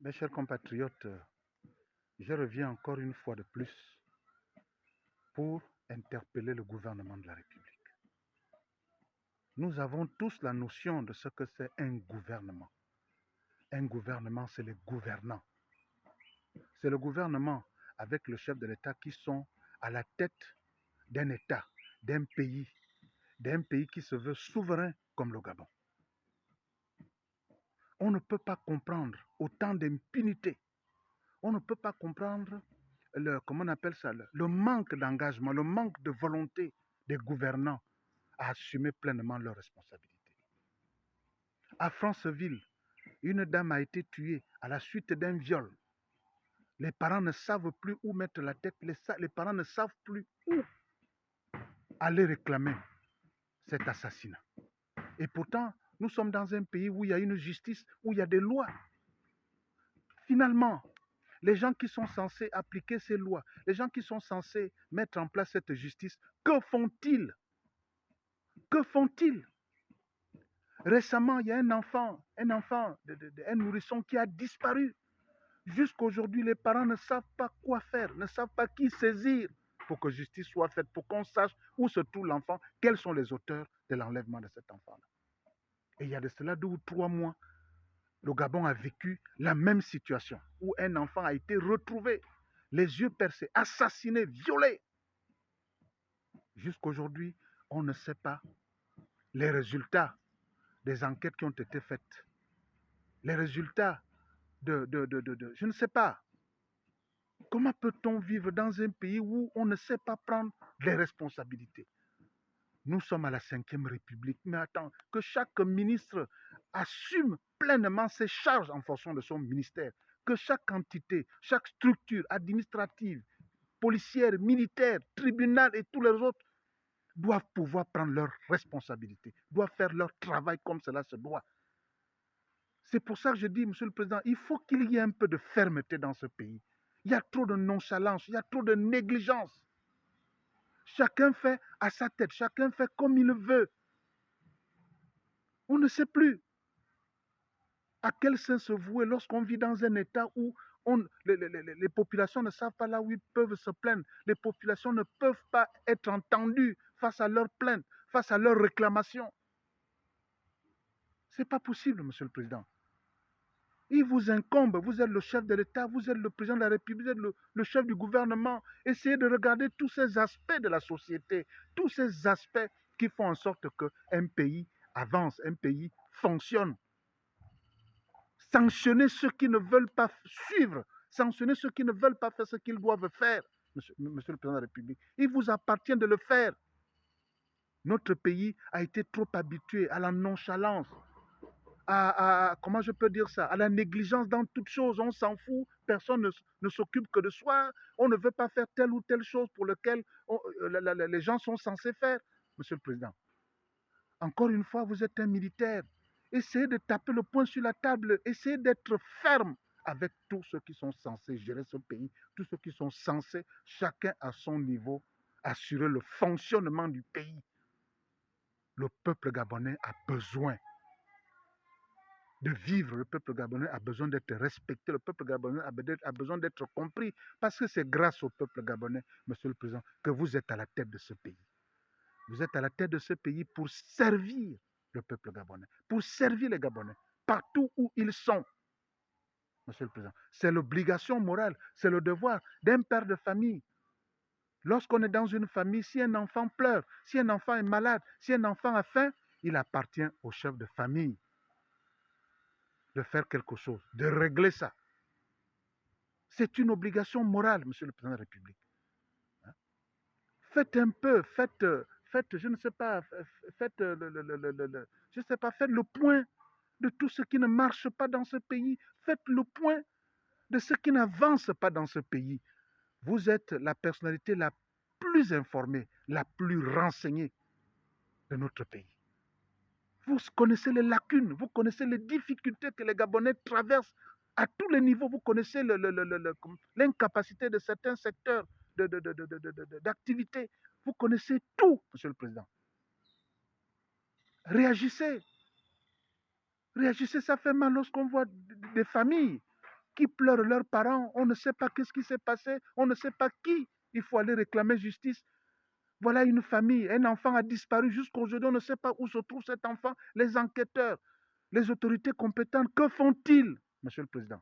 Mes chers compatriotes, je reviens encore une fois de plus pour interpeller le gouvernement de la République. Nous avons tous la notion de ce que c'est un gouvernement. Un gouvernement, c'est les gouvernants. C'est le gouvernement avec le chef de l'État qui sont à la tête d'un État, d'un pays qui se veut souverain comme le Gabon. On ne peut pas comprendre autant d'impunité. On ne peut pas comprendre comment on appelle ça, le manque d'engagement, le manque de volonté des gouvernants à assumer pleinement leurs responsabilités. À Franceville, une dame a été tuée à la suite d'un viol. Les parents ne savent plus où mettre la tête, les parents ne savent plus où aller réclamer cet assassinat. Et pourtant, nous sommes dans un pays où il y a une justice, où il y a des lois. Finalement, les gens qui sont censés appliquer ces lois, les gens qui sont censés mettre en place cette justice, que font-ils? Que font-ils? Récemment, il y a un enfant, un nourrisson qui a disparu. Jusqu'aujourd'hui, les parents ne savent pas quoi faire, ne savent pas qui saisir pour que justice soit faite, pour qu'on sache où se trouve l'enfant, quels sont les auteurs de l'enlèvement de cet enfant-là. Et il y a de cela 2 ou 3 mois, le Gabon a vécu la même situation, où un enfant a été retrouvé, les yeux percés, assassiné, violé. Jusqu'aujourd'hui, on ne sait pas les résultats des enquêtes qui ont été faites. Les résultats je ne sais pas. Comment peut-on vivre dans un pays où on ne sait pas prendre les responsabilités? Nous sommes à la 5e République, mais attends, que chaque ministre assume pleinement ses charges en fonction de son ministère, que chaque entité, chaque structure administrative, policière, militaire, tribunal et tous les autres doivent pouvoir prendre leurs responsabilités, doivent faire leur travail comme cela se doit. C'est pour ça que je dis, Monsieur le Président, il faut qu'il y ait un peu de fermeté dans ce pays. Il y a trop de nonchalance, il y a trop de négligence. Chacun fait à sa tête, chacun fait comme il veut. On ne sait plus à quel sein se vouer lorsqu'on vit dans un État où les populations ne savent pas là où ils peuvent se plaindre. Les populations ne peuvent pas être entendues face à leurs plaintes, face à leurs réclamations. Ce n'est pas possible, Monsieur le Président. Il vous incombe, vous êtes le chef de l'État, vous êtes le président de la République, vous êtes le chef du gouvernement. Essayez de regarder tous ces aspects de la société, tous ces aspects qui font en sorte qu'un pays avance, un pays fonctionne. Sanctionnez ceux qui ne veulent pas suivre, sanctionnez ceux qui ne veulent pas faire ce qu'ils doivent faire, monsieur le président de la République. Il vous appartient de le faire. Notre pays a été trop habitué à la nonchalance, comment je peux dire ça, à la négligence dans toute chose. On s'en fout, personne ne s'occupe que de soi. On ne veut pas faire telle ou telle chose pour laquelle les gens sont censés faire. Monsieur le Président, encore une fois, vous êtes un militaire. Essayez de taper le poing sur la table. Essayez d'être ferme avec tous ceux qui sont censés gérer ce pays, tous ceux qui sont censés, chacun à son niveau, assurer le fonctionnement du pays. Le peuple gabonais a besoin de vivre. Le peuple gabonais a besoin d'être respecté. Le peuple gabonais a besoin d'être compris. Parce que c'est grâce au peuple gabonais, Monsieur le Président, que vous êtes à la tête de ce pays. Vous êtes à la tête de ce pays pour servir le peuple gabonais, pour servir les Gabonais, partout où ils sont. Monsieur le Président, c'est l'obligation morale, c'est le devoir d'un père de famille. Lorsqu'on est dans une famille, si un enfant pleure, si un enfant est malade, si un enfant a faim, il appartient au chef de famille de faire quelque chose, de régler ça. C'est une obligation morale, Monsieur le Président de la République. Faites un peu, je ne sais pas, faites je ne sais pas, faites le point de tout ce qui ne marche pas dans ce pays. Faites le point de ce qui n'avance pas dans ce pays. Vous êtes la personnalité la plus informée, la plus renseignée de notre pays. Vous connaissez les lacunes, vous connaissez les difficultés que les Gabonais traversent à tous les niveaux. Vous connaissez l'incapacité de certains secteurs d'activité. Vous connaissez tout, Monsieur le Président. Réagissez. Réagissez, ça fait mal lorsqu'on voit des familles qui pleurent leurs parents. On ne sait pas qu'est-ce qui s'est passé. On ne sait pas qui. Il faut aller réclamer justice. Voilà une famille. Un enfant a disparu. Jusqu'aujourd'hui, on ne sait pas où se trouve cet enfant. Les enquêteurs, les autorités compétentes, que font-ils, Monsieur le Président?